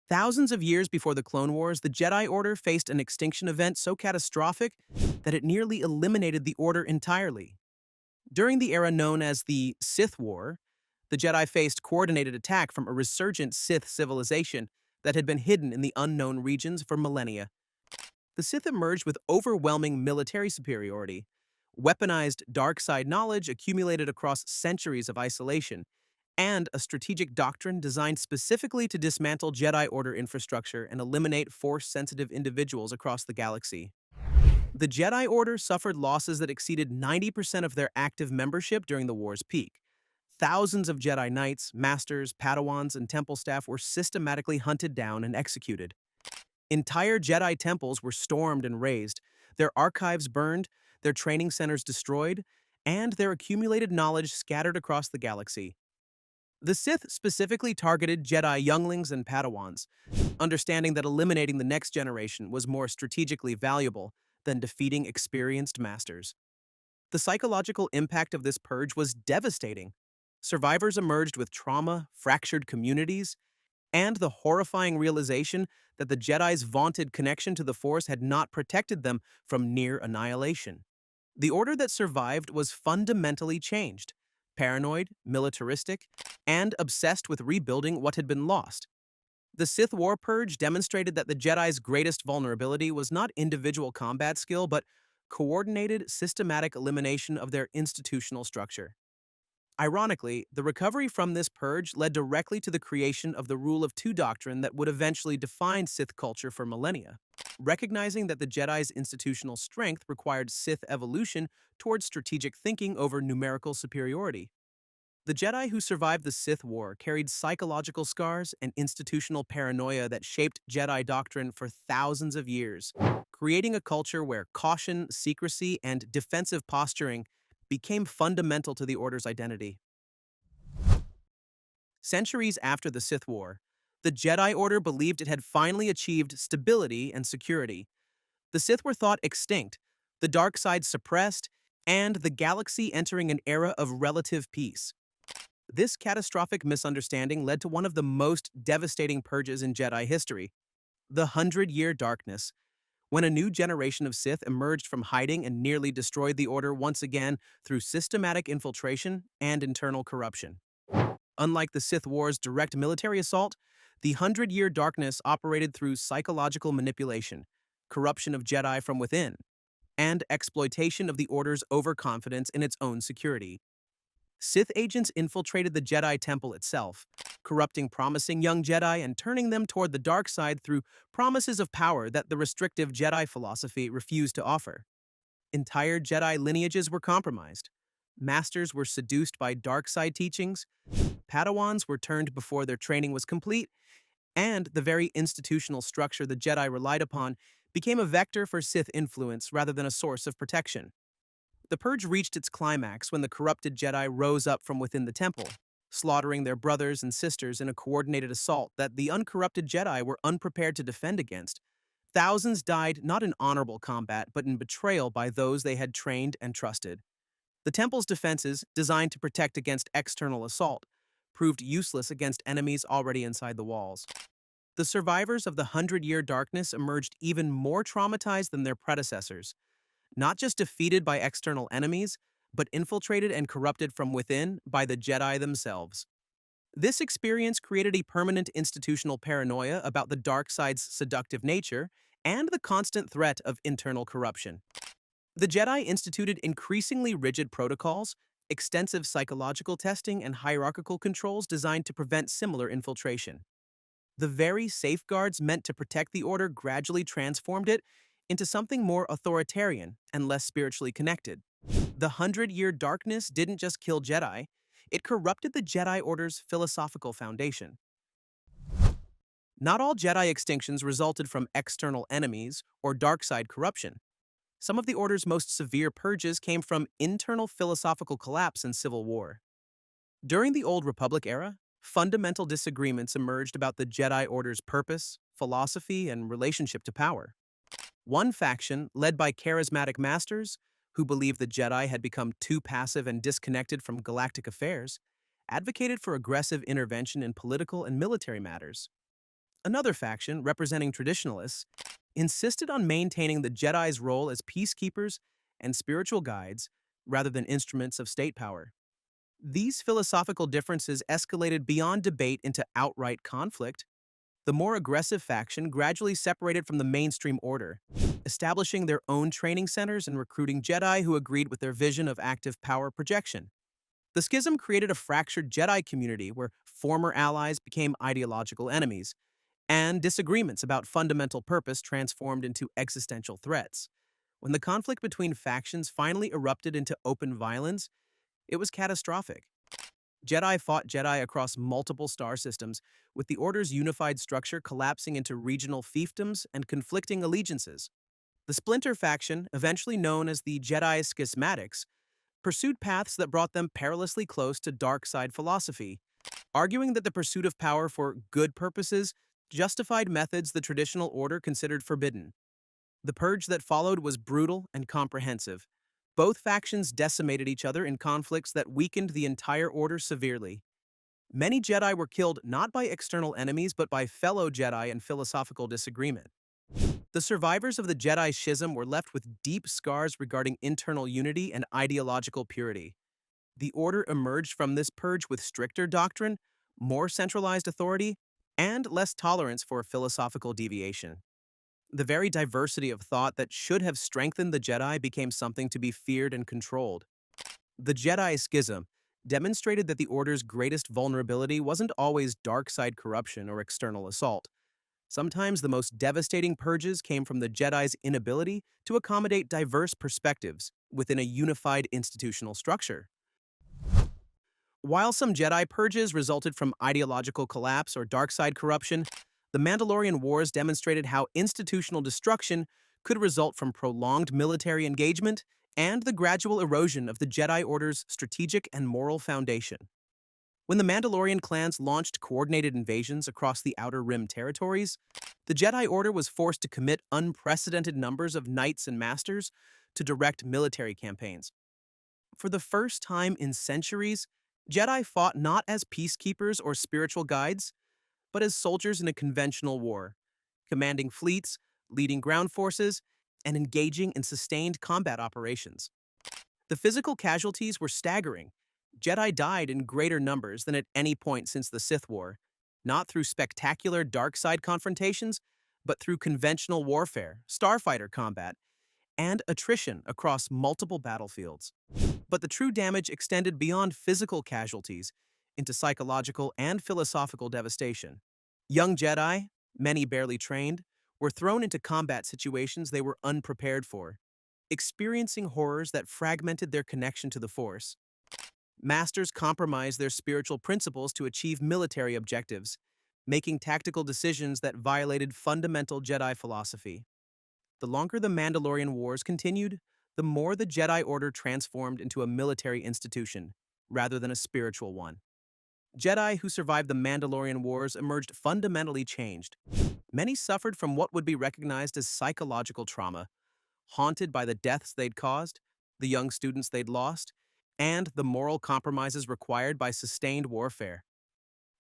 Thousands of years before the Clone Wars, the Jedi Order faced an extinction event so catastrophic that it nearly eliminated the Order entirely. During the era known as the Sith War, the Jedi faced coordinated attack from a resurgent Sith civilization that had been hidden in the unknown regions for millennia. The Sith emerged with overwhelming military superiority, weaponized dark side knowledge accumulated across centuries of isolation, and a strategic doctrine designed specifically to dismantle Jedi Order infrastructure and eliminate Force-sensitive individuals across the galaxy. The Jedi Order suffered losses that exceeded 90% of their active membership during the war's peak. Thousands of Jedi Knights, Masters, Padawans, and Temple staff were systematically hunted down and executed. Entire Jedi temples were stormed and razed, their archives burned, their training centers destroyed, and their accumulated knowledge scattered across the galaxy. The Sith specifically targeted Jedi younglings and Padawans, understanding that eliminating the next generation was more strategically valuable than defeating experienced masters. The psychological impact of this purge was devastating. Survivors emerged with trauma, fractured communities, and the horrifying realization that the Jedi's vaunted connection to the Force had not protected them from near annihilation. The order that survived was fundamentally changed, paranoid, militaristic, and obsessed with rebuilding what had been lost. The Sith War Purge demonstrated that the Jedi's greatest vulnerability was not individual combat skill, but coordinated, systematic elimination of their institutional structure. Ironically, the recovery from this purge led directly to the creation of the Rule of Two doctrine that would eventually define Sith culture for millennia. Recognizing that the Jedi's institutional strength required Sith evolution towards strategic thinking over numerical superiority. The Jedi who survived the Sith War carried psychological scars and institutional paranoia that shaped Jedi doctrine for thousands of years, creating a culture where caution, secrecy, and defensive posturing became fundamental to the Order's identity. Centuries after the Sith War, the Jedi Order believed it had finally achieved stability and security. The Sith were thought extinct, the dark side suppressed, and the galaxy entering an era of relative peace. This catastrophic misunderstanding led to one of the most devastating purges in Jedi history, the Hundred-Year Darkness, when a new generation of Sith emerged from hiding and nearly destroyed the Order once again through systematic infiltration and internal corruption. Unlike the Sith War's direct military assault, the Hundred-Year Darkness operated through psychological manipulation, corruption of Jedi from within, and exploitation of the Order's overconfidence in its own security. Sith agents infiltrated the Jedi Temple itself, corrupting promising young Jedi and turning them toward the dark side through promises of power that the restrictive Jedi philosophy refused to offer. Entire Jedi lineages were compromised. Masters were seduced by dark side teachings, Padawans were turned before their training was complete, and the very institutional structure the Jedi relied upon became a vector for Sith influence rather than a source of protection. The Purge reached its climax when the corrupted Jedi rose up from within the temple, slaughtering their brothers and sisters in a coordinated assault that the uncorrupted Jedi were unprepared to defend against. Thousands died not in honorable combat, but in betrayal by those they had trained and trusted. The temple's defenses, designed to protect against external assault, proved useless against enemies already inside the walls. The survivors of the Hundred-Year Darkness emerged even more traumatized than their predecessors, not just defeated by external enemies, but infiltrated and corrupted from within by the Jedi themselves. This experience created a permanent institutional paranoia about the dark side's seductive nature and the constant threat of internal corruption. The Jedi instituted increasingly rigid protocols, extensive psychological testing, and hierarchical controls designed to prevent similar infiltration. The very safeguards meant to protect the Order gradually transformed it into something more authoritarian and less spiritually connected. The Hundred-Year Darkness didn't just kill Jedi, it corrupted the Jedi Order's philosophical foundation. Not all Jedi extinctions resulted from external enemies or dark side corruption. Some of the Order's most severe purges came from internal philosophical collapse and civil war. During the Old Republic era, fundamental disagreements emerged about the Jedi Order's purpose, philosophy, and relationship to power. One faction, led by charismatic masters, who believed the Jedi had become too passive and disconnected from galactic affairs, advocated for aggressive intervention in political and military matters. Another faction, representing traditionalists, insisted on maintaining the Jedi's role as peacekeepers and spiritual guides rather than instruments of state power. These philosophical differences escalated beyond debate into outright conflict. The more aggressive faction gradually separated from the mainstream order, establishing their own training centers and recruiting Jedi who agreed with their vision of active power projection. The schism created a fractured Jedi community where former allies became ideological enemies, and disagreements about fundamental purpose transformed into existential threats. When the conflict between factions finally erupted into open violence, it was catastrophic. Jedi fought Jedi across multiple star systems, with the Order's unified structure collapsing into regional fiefdoms and conflicting allegiances. The Splinter faction, eventually known as the Jedi Schismatics, pursued paths that brought them perilously close to dark side philosophy, arguing that the pursuit of power for good purposes justified methods the traditional order considered forbidden. The purge that followed was brutal and comprehensive. Both factions decimated each other in conflicts that weakened the entire order severely. Many Jedi were killed not by external enemies but by fellow Jedi in philosophical disagreement. The survivors of the Jedi Schism were left with deep scars regarding internal unity and ideological purity. The Order emerged from this purge with stricter doctrine, more centralized authority, and less tolerance for philosophical deviation. The very diversity of thought that should have strengthened the Jedi became something to be feared and controlled. The Jedi Schism demonstrated that the Order's greatest vulnerability wasn't always dark side corruption or external assault. Sometimes the most devastating purges came from the Jedi's inability to accommodate diverse perspectives within a unified institutional structure. While some Jedi purges resulted from ideological collapse or dark side corruption, the Mandalorian Wars demonstrated how institutional destruction could result from prolonged military engagement and the gradual erosion of the Jedi Order's strategic and moral foundation. When the Mandalorian clans launched coordinated invasions across the Outer Rim territories, the Jedi Order was forced to commit unprecedented numbers of knights and masters to direct military campaigns. For the first time in centuries, Jedi fought not as peacekeepers or spiritual guides, but as soldiers in a conventional war, commanding fleets, leading ground forces, and engaging in sustained combat operations. The physical casualties were staggering. Jedi died in greater numbers than at any point since the Sith War, not through spectacular dark side confrontations, but through conventional warfare, starfighter combat, and attrition across multiple battlefields. But the true damage extended beyond physical casualties into psychological and philosophical devastation. Young Jedi, many barely trained, were thrown into combat situations they were unprepared for, experiencing horrors that fragmented their connection to the Force. Masters compromised their spiritual principles to achieve military objectives, making tactical decisions that violated fundamental Jedi philosophy. The longer the Mandalorian Wars continued, the more the Jedi Order transformed into a military institution, rather than a spiritual one. Jedi who survived the Mandalorian Wars emerged fundamentally changed. Many suffered from what would be recognized as psychological trauma, haunted by the deaths they'd caused, the young students they'd lost, and the moral compromises required by sustained warfare.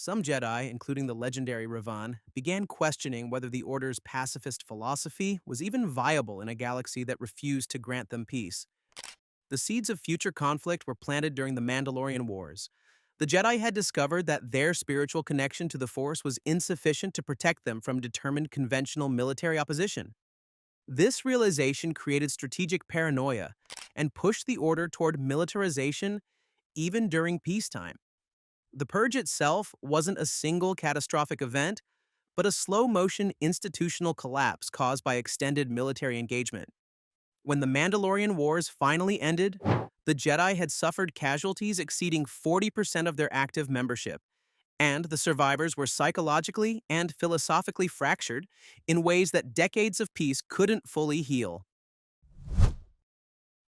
Some Jedi, including the legendary Revan, began questioning whether the Order's pacifist philosophy was even viable in a galaxy that refused to grant them peace. The seeds of future conflict were planted during the Mandalorian Wars. The Jedi had discovered that their spiritual connection to the Force was insufficient to protect them from determined conventional military opposition. This realization created strategic paranoia and pushed the Order toward militarization even during peacetime. The Purge itself wasn't a single catastrophic event, but a slow-motion institutional collapse caused by extended military engagement. When the Mandalorian Wars finally ended, the Jedi had suffered casualties exceeding 40% of their active membership, and the survivors were psychologically and philosophically fractured in ways that decades of peace couldn't fully heal.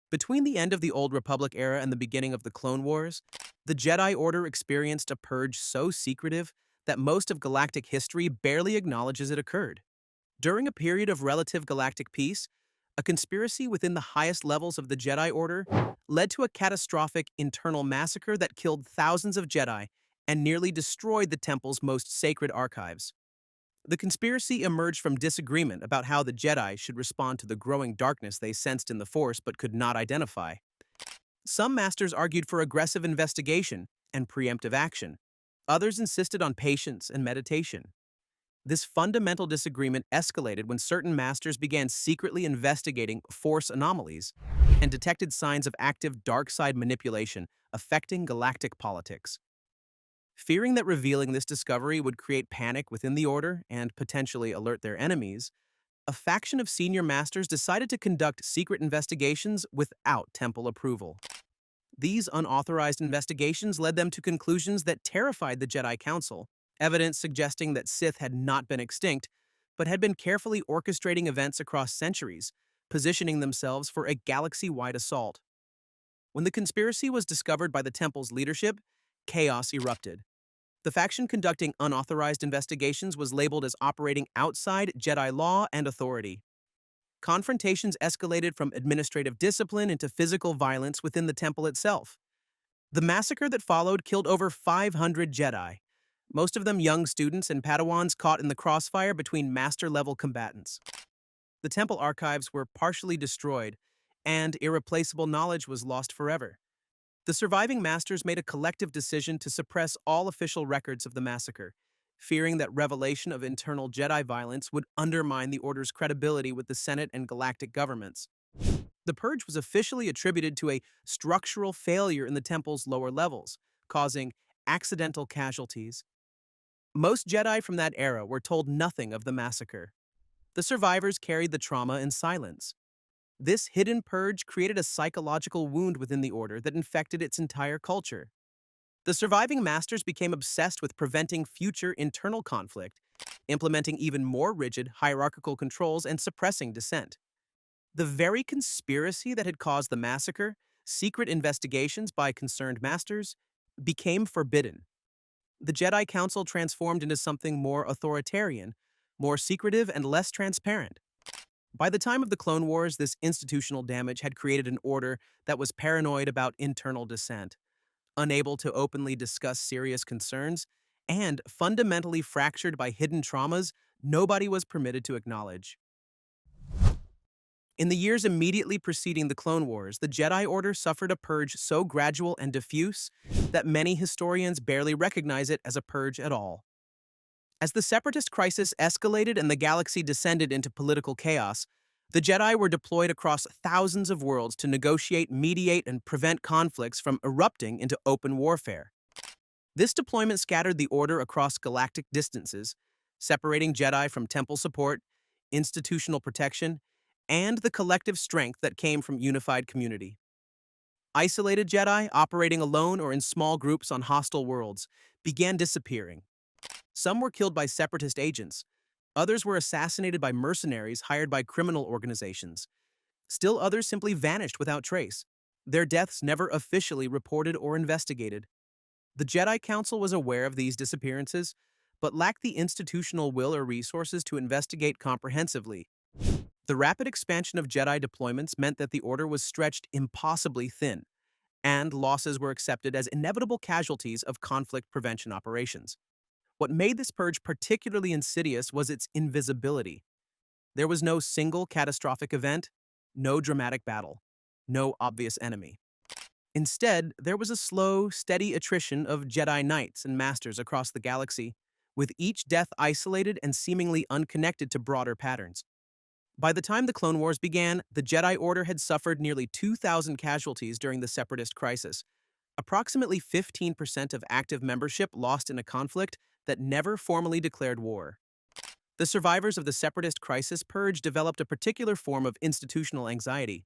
Between the end of the Old Republic era and the beginning of the Clone Wars, the Jedi Order experienced a purge so secretive that most of galactic history barely acknowledges it occurred. During a period of relative galactic peace, a conspiracy within the highest levels of the Jedi Order led to a catastrophic internal massacre that killed thousands of Jedi and nearly destroyed the Temple's most sacred archives. The conspiracy emerged from disagreement about how the Jedi should respond to the growing darkness they sensed in the Force but could not identify. Some masters argued for aggressive investigation and preemptive action. Others insisted on patience and meditation. This fundamental disagreement escalated when certain masters began secretly investigating Force anomalies and detected signs of active dark side manipulation affecting galactic politics. Fearing that revealing this discovery would create panic within the Order and potentially alert their enemies, a faction of senior masters decided to conduct secret investigations without temple approval. These unauthorized investigations led them to conclusions that terrified the Jedi Council, evidence suggesting that Sith had not been extinct, but had been carefully orchestrating events across centuries, positioning themselves for a galaxy-wide assault. When the conspiracy was discovered by the Temple's leadership, chaos erupted. The faction conducting unauthorized investigations was labeled as operating outside Jedi law and authority. Confrontations escalated from administrative discipline into physical violence within the temple itself. The massacre that followed killed over 500 Jedi, most of them young students and Padawans caught in the crossfire between master-level combatants. The temple archives were partially destroyed, and irreplaceable knowledge was lost forever. The surviving masters made a collective decision to suppress all official records of the massacre, fearing that revelation of internal Jedi violence would undermine the Order's credibility with the Senate and galactic governments. The Purge was officially attributed to a structural failure in the Temple's lower levels, causing accidental casualties. Most Jedi from that era were told nothing of the massacre. The survivors carried the trauma in silence. This hidden purge created a psychological wound within the Order that infected its entire culture. The surviving masters became obsessed with preventing future internal conflict, implementing even more rigid hierarchical controls and suppressing dissent. The very conspiracy that had caused the massacre, secret investigations by concerned masters, became forbidden. The Jedi Council transformed into something more authoritarian, more secretive, and less transparent. By the time of the Clone Wars, this institutional damage had created an order that was paranoid about internal dissent, unable to openly discuss serious concerns, and fundamentally fractured by hidden traumas nobody was permitted to acknowledge. In the years immediately preceding the Clone Wars, the Jedi Order suffered a purge so gradual and diffuse that many historians barely recognize it as a purge at all. As the Separatist crisis escalated and the galaxy descended into political chaos, the Jedi were deployed across thousands of worlds to negotiate, mediate, and prevent conflicts from erupting into open warfare. This deployment scattered the Order across galactic distances, separating Jedi from temple support, institutional protection, and the collective strength that came from unified community. Isolated Jedi, operating alone or in small groups on hostile worlds, began disappearing. Some were killed by separatist agents. Others were assassinated by mercenaries hired by criminal organizations. Still others simply vanished without trace, their deaths never officially reported or investigated. The Jedi Council was aware of these disappearances, but lacked the institutional will or resources to investigate comprehensively. The rapid expansion of Jedi deployments meant that the Order was stretched impossibly thin, and losses were accepted as inevitable casualties of conflict prevention operations. What made this purge particularly insidious was its invisibility. There was no single catastrophic event, no dramatic battle, no obvious enemy. Instead, there was a slow, steady attrition of Jedi Knights and Masters across the galaxy, with each death isolated and seemingly unconnected to broader patterns. By the time the Clone Wars began, the Jedi Order had suffered nearly 2,000 casualties during the Separatist crisis. Approximately 15% of active membership lost in a conflict that never formally declared war. The survivors of the Separatist crisis purge developed a particular form of institutional anxiety.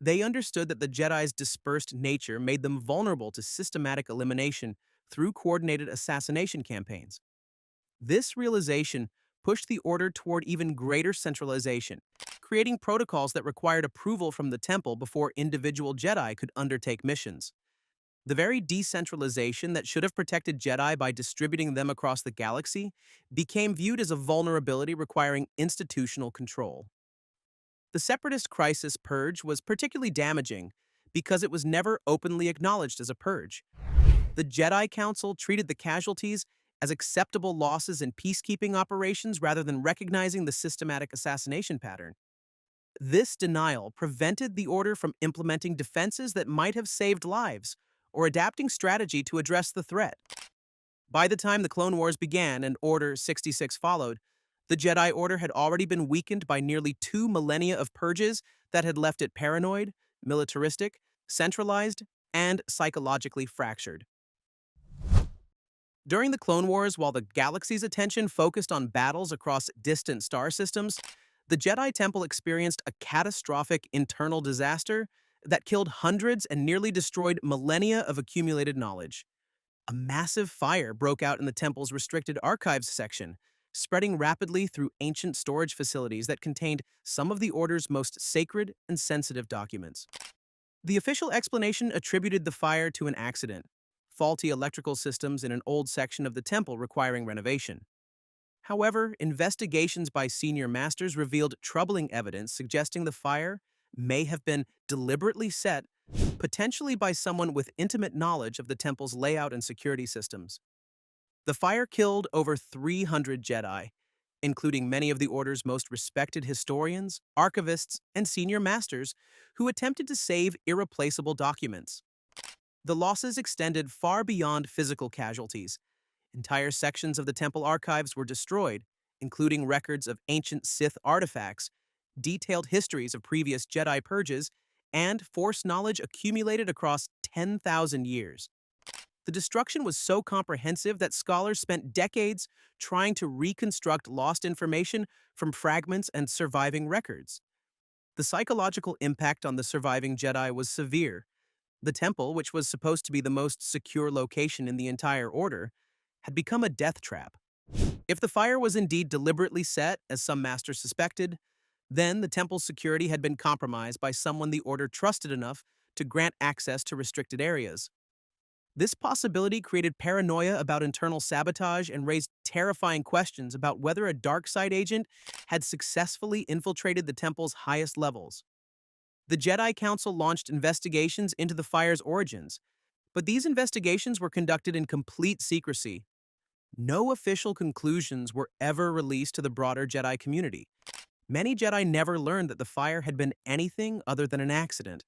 They understood that the Jedi's dispersed nature made them vulnerable to systematic elimination through coordinated assassination campaigns. This realization pushed the Order toward even greater centralization, creating protocols that required approval from the Temple before individual Jedi could undertake missions. The very decentralization that should have protected Jedi by distributing them across the galaxy became viewed as a vulnerability requiring institutional control. The Separatist crisis purge was particularly damaging because it was never openly acknowledged as a purge. The Jedi Council treated the casualties as acceptable losses in peacekeeping operations rather than recognizing the systematic assassination pattern. This denial prevented the Order from implementing defenses that might have saved lives or adapting strategy to address the threat. By the time the Clone Wars began and Order 66 followed, the Jedi Order had already been weakened by nearly 2 millennia of purges that had left it paranoid, militaristic, centralized, and psychologically fractured. During the Clone Wars, while the galaxy's attention focused on battles across distant star systems, the Jedi Temple experienced a catastrophic internal disaster that killed hundreds and nearly destroyed millennia of accumulated knowledge. A massive fire broke out in the temple's restricted archives section, spreading rapidly through ancient storage facilities that contained some of the Order's most sacred and sensitive documents. The official explanation attributed the fire to an accident, faulty electrical systems in an old section of the temple requiring renovation. However, investigations by senior masters revealed troubling evidence suggesting the fire may have been deliberately set, potentially by someone with intimate knowledge of the temple's layout and security systems. The fire killed over 300 Jedi, including many of the Order's most respected historians, archivists, and senior masters who attempted to save irreplaceable documents. The losses extended far beyond physical casualties. Entire sections of the temple archives were destroyed, including records of ancient Sith artifacts, detailed histories of previous Jedi Purges, and Force knowledge accumulated across 10,000 years. The destruction was so comprehensive that scholars spent decades trying to reconstruct lost information from fragments and surviving records. The psychological impact on the surviving Jedi was severe. The temple, which was supposed to be the most secure location in the entire Order, had become a death trap. If the fire was indeed deliberately set, as some masters suspected, then the temple's security had been compromised by someone the Order trusted enough to grant access to restricted areas. This possibility created paranoia about internal sabotage and raised terrifying questions about whether a dark side agent had successfully infiltrated the temple's highest levels. The Jedi Council launched investigations into the fire's origins, but these investigations were conducted in complete secrecy. No official conclusions were ever released to the broader Jedi community. Many Jedi never learned that the fire had been anything other than an accident.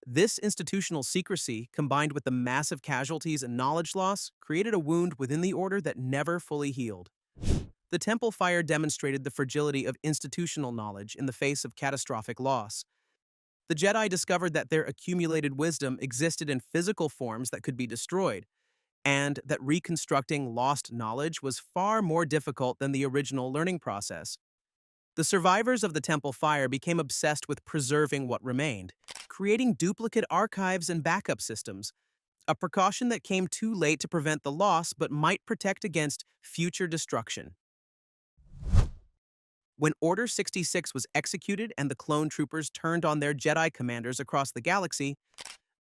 This institutional secrecy, combined with the massive casualties and knowledge loss, created a wound within the Order that never fully healed. The temple fire demonstrated the fragility of institutional knowledge in the face of catastrophic loss. The Jedi discovered that their accumulated wisdom existed in physical forms that could be destroyed, and that reconstructing lost knowledge was far more difficult than the original learning process. The survivors of the temple fire became obsessed with preserving what remained, creating duplicate archives and backup systems, a precaution that came too late to prevent the loss but might protect against future destruction. When Order 66 was executed and the clone troopers turned on their Jedi commanders across the galaxy,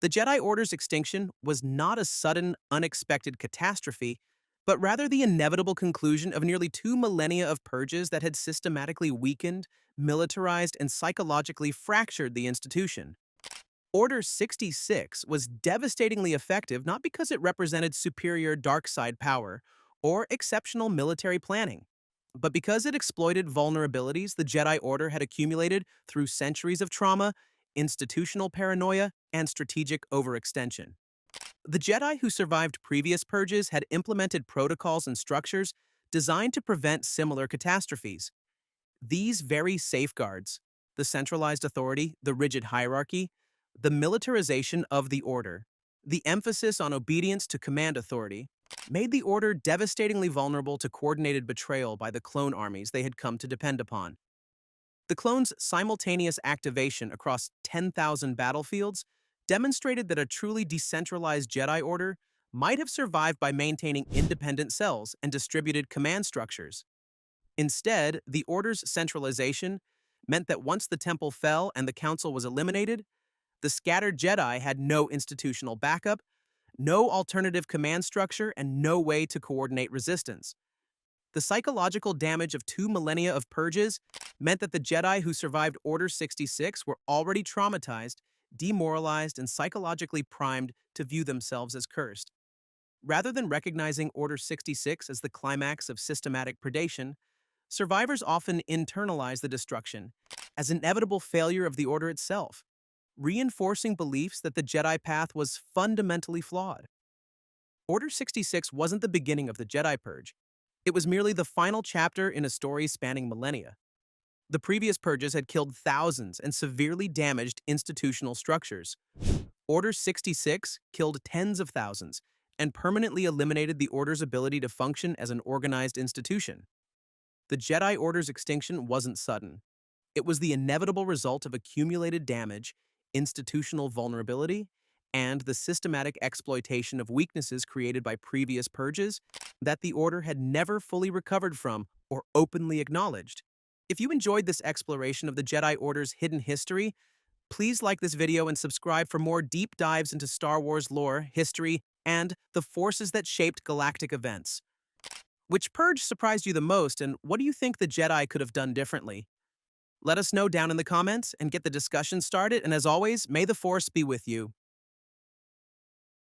the Jedi Order's extinction was not a sudden, unexpected catastrophe, but rather the inevitable conclusion of nearly 2 millennia of purges that had systematically weakened, militarized, and psychologically fractured the institution. Order 66 was devastatingly effective not because it represented superior dark side power or exceptional military planning, but because it exploited vulnerabilities the Jedi Order had accumulated through centuries of trauma, institutional paranoia, and strategic overextension. The Jedi who survived previous purges had implemented protocols and structures designed to prevent similar catastrophes. These very safeguards, the centralized authority, the rigid hierarchy, the militarization of the Order, the emphasis on obedience to command authority, made the Order devastatingly vulnerable to coordinated betrayal by the clone armies they had come to depend upon. The clones' simultaneous activation across 10,000 battlefields demonstrated that a truly decentralized Jedi Order might have survived by maintaining independent cells and distributed command structures. Instead, the Order's centralization meant that once the Temple fell and the Council was eliminated, the scattered Jedi had no institutional backup, no alternative command structure, and no way to coordinate resistance. The psychological damage of 2 millennia of purges meant that the Jedi who survived Order 66 were already traumatized, demoralized, and psychologically primed to view themselves as cursed. Rather than recognizing Order 66 as the climax of systematic predation, survivors often internalize the destruction as inevitable failure of the Order itself, reinforcing beliefs that the Jedi path was fundamentally flawed. Order 66 wasn't the beginning of the Jedi Purge. It was merely the final chapter in a story spanning millennia. The previous purges had killed thousands and severely damaged institutional structures. Order 66 killed tens of thousands and permanently eliminated the Order's ability to function as an organized institution. The Jedi Order's extinction wasn't sudden. It was the inevitable result of accumulated damage, institutional vulnerability, and the systematic exploitation of weaknesses created by previous purges that the Order had never fully recovered from or openly acknowledged. If you enjoyed this exploration of the Jedi Order's hidden history, please like this video and subscribe for more deep dives into Star Wars lore, history, and the forces that shaped galactic events. Which purge surprised you the most, and what do you think the Jedi could have done differently? Let us know down in the comments and get the discussion started, and as always, may the Force be with you.